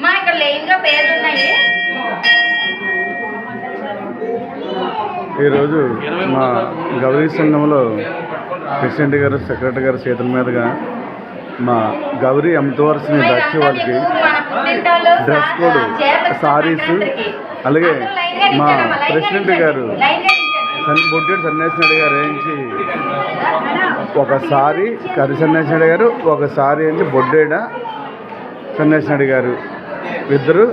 మా ఇక్కడ లైన్గా పేర్లు ఉన్నాయి. ఈరోజు మా గౌరీ సంఘంలో ప్రెసిడెంట్ గారు సెక్రటరీ గారు చేతుల మీదుగా మా గౌరీ అమృతవర్షిని దక్ష వాళ్ళకి డ్రెస్ కోడ్ సారీస్, అలాగే మా ప్రెసిడెంట్ గారు బొడ్డేడు సన్యాసినాయుడు గారు వేయించి ఒకసారి కర్రి సన్యాసినాయుడు గారు, ఒకసారి వేయించి బొడ్డేడ సన్యాసినాయుడు గారు ఇద్దరు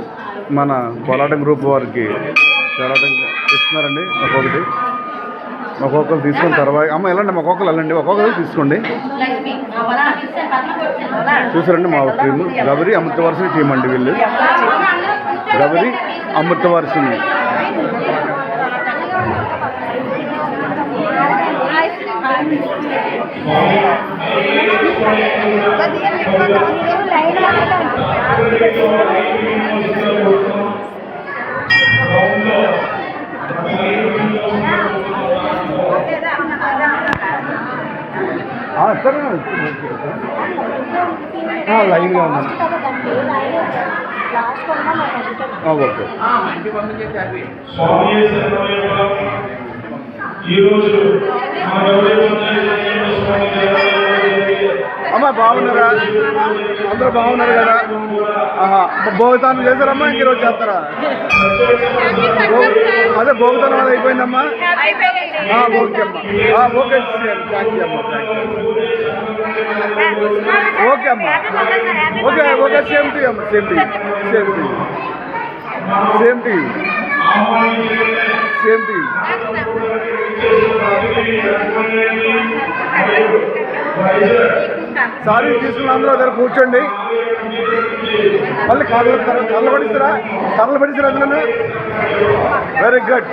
మన పోరాటం గ్రూప్ వారికి పోరాటం ఇస్తున్నారండి. ఒక్కొక్కరు తీసుకున్న తర్వాత అమ్మ వెళ్ళండి, ఒక్కొక్కరు వెళ్ళండి, ఒక్కొక్కరు తీసుకోండి. చూసారండి మా టీము గౌరీ అమృతవర్షిని టీం అండి. వీళ్ళు గౌరీ అమృతవర్షిని. సరే లైన్గా ఉందండి. ఓకే. అమ్మ బాగున్నారా? అందరూ బాగున్నారు కదా? భోగతానం చేశారమ్మా? ఇంకరోజు చేస్తారా? అదే భోగతానం అది అయిపోయిందమ్మా? ఓకే అమ్మా, ఓకే, థ్యాంక్ యూ అమ్మా, ఓకే అమ్మా, ఓకే ఓకే, సేమ్ టు అమ్మా, same to same to same to same to sorry తీసుకున్న అందరూ దగ్గర కూర్చోండి. మళ్ళీ కర్రలు పడిస్తారా? కర్రలు పడిస్తారా? అందులో వెరీ గుడ్.